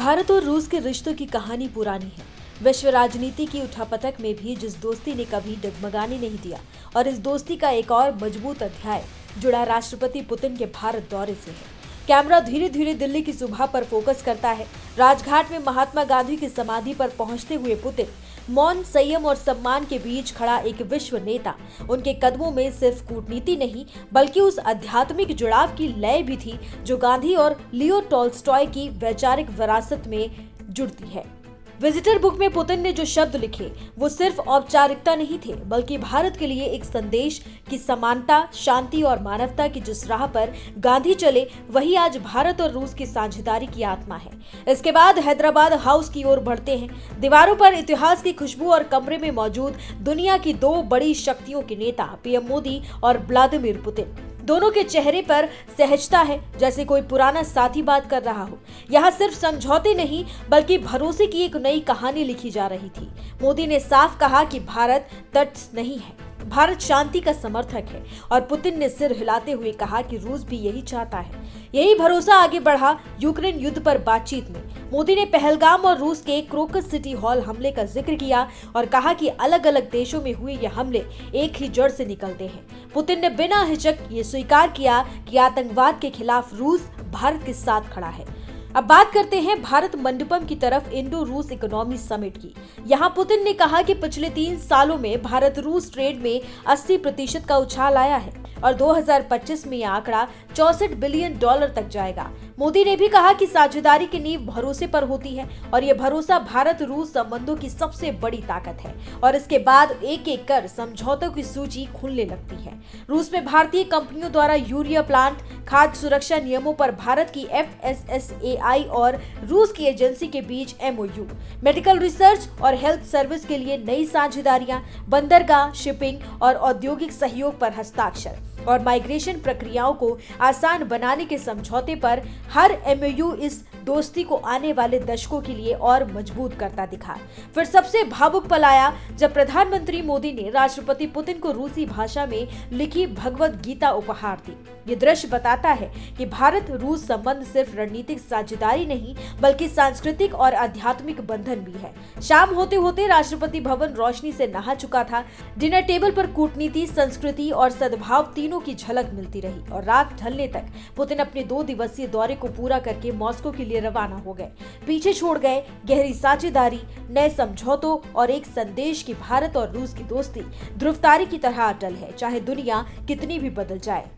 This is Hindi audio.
भारत और रूस के रिश्तों की कहानी पुरानी है। विश्व राजनीति की उठापटक में भी जिस दोस्ती ने कभी डगमगाने नहीं दिया, और इस दोस्ती का एक और मजबूत अध्याय जुड़ा राष्ट्रपति पुतिन के भारत दौरे से है। कैमरा धीरे धीरे दिल्ली की सुबह पर फोकस करता है। राजघाट में महात्मा गांधी की समाधि पर पहुंचते हुए पुतिन मौन, संयम और सम्मान के बीच खड़ा एक विश्व नेता। उनके कदमों में सिर्फ कूटनीति नहीं, बल्कि उस आध्यात्मिक जुड़ाव की लय भी थी जो गांधी और लियो टॉल्स्टॉय की वैचारिक विरासत में जुड़ती है। विजिटर बुक में पुतिन ने जो शब्द लिखे वो सिर्फ औपचारिकता नहीं थे, बल्कि भारत के लिए एक संदेश कि समानता, शांति और मानवता की जिस राह पर गांधी चले, वही आज भारत और रूस की साझेदारी की आत्मा है। इसके बाद हैदराबाद हाउस की ओर बढ़ते हैं। दीवारों पर इतिहास की खुशबू और कमरे में मौजूद दुनिया की दो बड़ी शक्तियों के नेता पीएम मोदी और व्लादिमीर पुतिन। दोनों के चेहरे पर सहजता है, जैसे कोई पुराना साथी बात कर रहा हो। यहाँ सिर्फ समझौते नहीं, बल्कि भरोसे की एक नई कहानी लिखी जा रही थी। मोदी ने साफ कहा कि भारत तटस्थ नहीं है, भारत शांति का समर्थक है, और पुतिन ने सिर हिलाते हुए कहा कि रूस भी यही चाहता है। यही भरोसा आगे बढ़ा यूक्रेन युद्ध पर बातचीत में। मोदी ने पहलगाम और रूस के क्रोकस सिटी हॉल हमले का जिक्र किया और कहा कि अलग अलग देशों में हुए ये हमले एक ही जड़ से निकलते हैं। पुतिन ने बिना हिचक ये स्वीकार किया कि आतंकवाद के खिलाफ रूस भारत के साथ खड़ा है। अब बात करते हैं भारत मंडपम की तरफ इंडो रूस इकोनॉमी समिट की। यहाँ पुतिन ने कहा कि पिछले 3 सालों में भारत रूस ट्रेड में 80% का उछाल आया है और 2025 में यह आंकड़ा $64 बिलियन तक जाएगा। मोदी ने भी कहा कि साझेदारी की नींव भरोसे पर होती है और यह भरोसा भारत रूस संबंधों की सबसे बड़ी ताकत है, और इसके बाद एक एक कर समझौतों की सूची खुलने लगती है। रूस में भारतीय कंपनियों द्वारा यूरिया प्लांट, खाद्य सुरक्षा नियमों पर भारत की FSSAI और रूस की एजेंसी के बीच MOU, मेडिकल रिसर्च और हेल्थ सर्विस के लिए नई साझेदारियां, बंदरगाह, शिपिंग और औद्योगिक सहयोग पर हस्ताक्षर और माइग्रेशन प्रक्रियाओं को आसान बनाने के समझौते पर हर MOU इस दोस्ती को आने वाले दशकों के लिए और मजबूत करता दिखा। फिर सबसे भावुक पल आया जब प्रधानमंत्री मोदी ने राष्ट्रपति पुतिन को रूसी भाषा में लिखी भगवत गीता उपहार दी। ये दृश्य बताता है कि भारत रूस संबंध सिर्फ रणनीतिक साझेदारी नहीं, बल्कि सांस्कृतिक और आध्यात्मिक बंधन भी है। शाम होते होते राष्ट्रपति भवन रोशनी से नहा चुका था। डिनर टेबल पर कूटनीति, संस्कृति और सद्भाव तीनों की झलक मिलती रही, और रात ढलने तक पुतिन अपने 2 दिवसीय दौरे को पूरा करके मॉस्को के लिए रवाना हो गए। पीछे छोड़ गए गहरी साझेदारी, नए समझौतों और एक संदेश कि भारत और रूस की दोस्ती ध्रुवतारे की तरह अटल है, चाहे दुनिया कितनी भी बदल जाए।